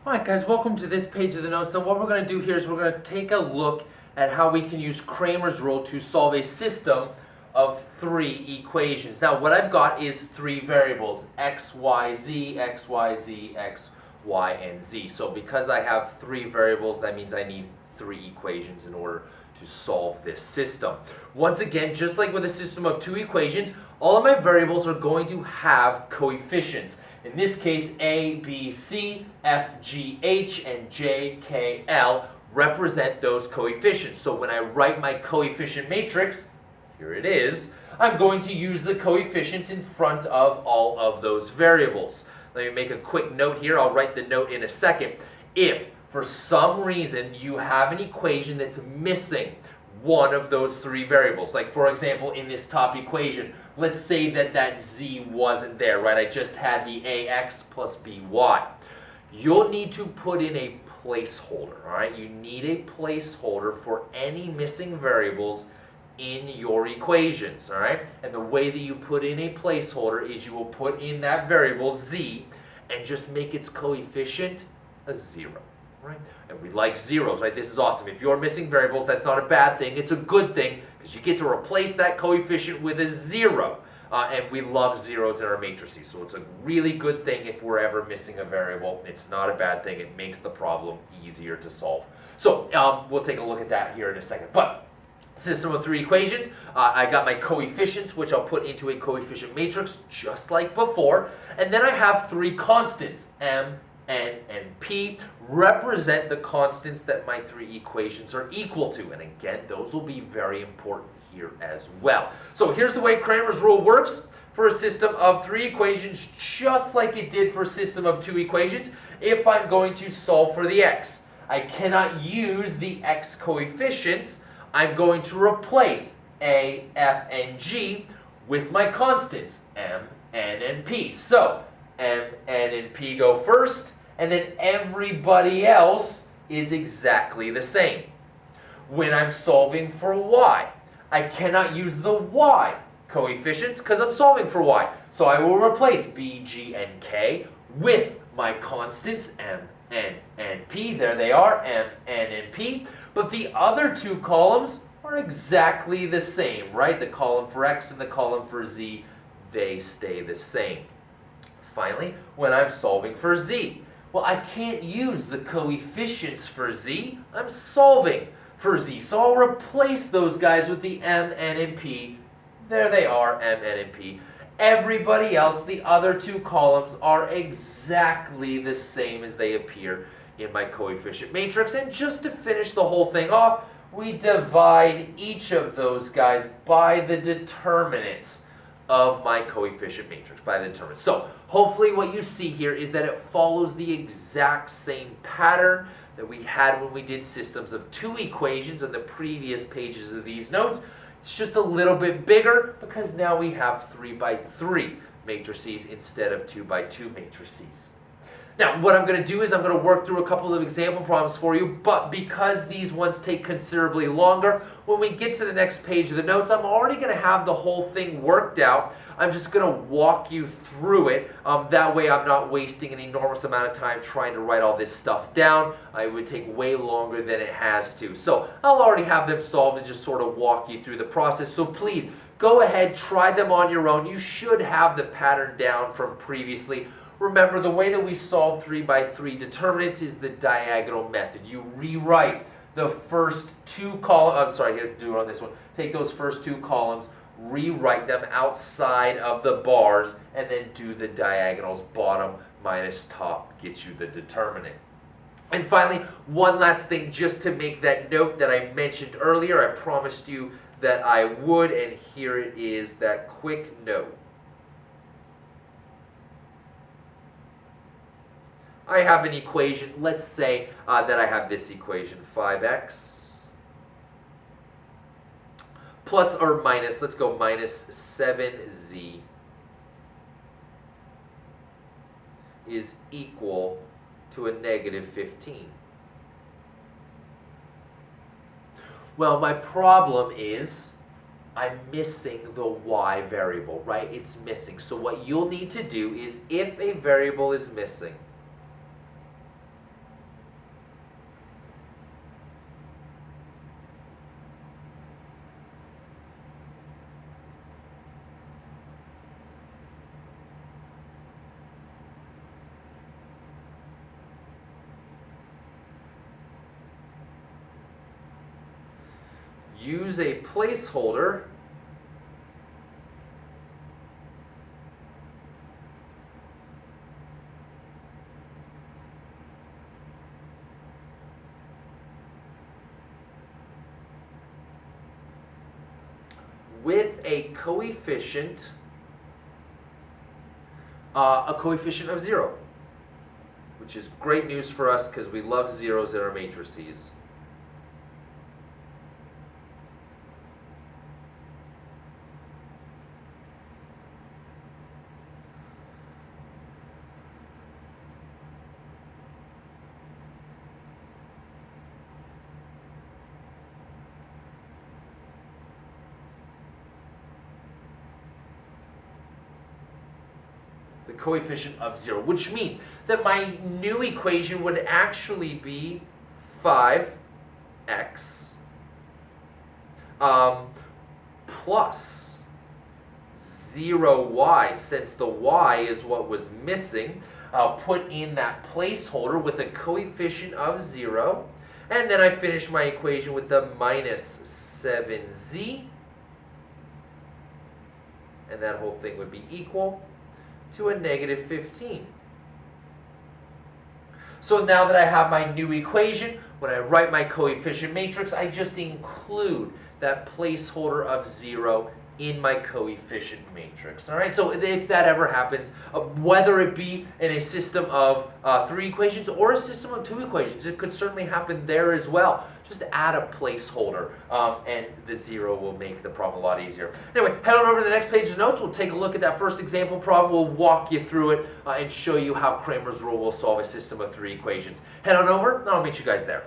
Alright guys, welcome to this page of the notes. So what we're going to do here is we're going to take a look at how we can use Cramer's Rule to solve a system of three equations. Now what I've got is three variables, x, y, z, x, y, z, x, y, and z. So because I have three variables, that means I need three equations in order to solve this system. Once again, just like with a system of two equations, all of my variables are going to have coefficients. In this case, A, B, C, F, G, H, and J, K, L represent those coefficients. So when I write my coefficient matrix, here it is, I'm going to use the coefficients in front of all of those variables. Let me make a quick note here. I'll write the note in a second. If for some reason you have an equation that's missing one of those three variables, like for example in this top equation, let's say that z wasn't there, right? I just had the ax plus by. You'll need to put in a placeholder, all right? You need a placeholder for any missing variables in your equations, all right? And the way that you put in a placeholder is you will put in that variable z and just make its coefficient a 0. Right? And we like zeros, right? This is awesome. If you're missing variables, that's not a bad thing. It's a good thing because you get to replace that coefficient with a 0. And we love zeros in our matrices. So it's a really good thing if we're ever missing a variable. It's not a bad thing. It makes the problem easier to solve. So we'll take a look at that here in a second. But system of three equations. I got my coefficients, which I'll put into a coefficient matrix just like before. And then I have three constants, m, n, and p, represent the constants that my three equations are equal to. And again, those will be very important here as well. So here's the way Cramer's Rule works for a system of three equations, just like it did for a system of two equations. If I'm going to solve for the x, I cannot use the x coefficients. I'm going to replace a, f, and g with my constants, m, n, and p. So m, n, and p go first, and then everybody else is exactly the same. When I'm solving for y, I cannot use the y coefficients because I'm solving for y. So I will replace b, g, and k with my constants, m, n, and p. There they are, m, n, and p. But the other two columns are exactly the same, right? The column for x and the column for z, they stay the same. Finally, when I'm solving for z, well, I can't use the coefficients for z. I'm solving for z. So I'll replace those guys with the m, n, and p. There they are, m, n, and p. Everybody else, the other two columns, are exactly the same as they appear in my coefficient matrix. And just to finish the whole thing off, we divide each of those guys by the determinants of my coefficient matrix, by the determinants. So hopefully what you see here is that it follows the exact same pattern that we had when we did systems of two equations on the previous pages of these notes. It's just a little bit bigger because now we have 3 by 3 matrices instead of 2 by 2 matrices. Now, what I'm going to do is I'm going to work through a couple of example problems for you, but because these ones take considerably longer, when we get to the next page of the notes, I'm already going to have the whole thing worked out. I'm just going to walk you through it. That way I'm not wasting an enormous amount of time trying to write all this stuff down. It would take way longer than it has to. So I'll already have them solved and just sort of walk you through the process. So please, go ahead, try them on your own. You should have the pattern down from previously. Remember, the way that we solve 3 by 3 determinants is the diagonal method. You rewrite the first two columns. I'm sorry, here, do it on this one. Take those first two columns, rewrite them outside of the bars, and then do the diagonals. Bottom minus top gets you the determinant. And finally, one last thing, just to make that note that I mentioned earlier. I promised you that I would, and here it is, that quick note. I have an equation. Let's say that I have this equation, 5x plus or minus, let's go minus 7z is equal to a negative 15. Well, my problem is I'm missing the y variable, right? It's missing. So what you'll need to do is if a variable is missing, use a placeholder with a coefficient of 0, which is great news for us because we love zeros in our matrices. The coefficient of 0, which means that my new equation would actually be 5x plus 0y, since the y is what was missing. I'll put in that placeholder with a coefficient of 0, and then I finish my equation with the minus 7z, and that whole thing would be equal to a negative 15. So now that I have my new equation, when I write my coefficient matrix, I just include that placeholder of 0 in my coefficient matrix. All right, so if that ever happens, whether it be in a system of 3 equations or a system of 2 equations, it could certainly happen there as well. Just add a placeholder, and the 0 will make the problem a lot easier. Anyway, head on over to the next page of notes. We'll take a look at that first example problem. We'll walk you through it and show you how Cramer's rule will solve a system of 3 equations. Head on over, and I'll meet you guys there.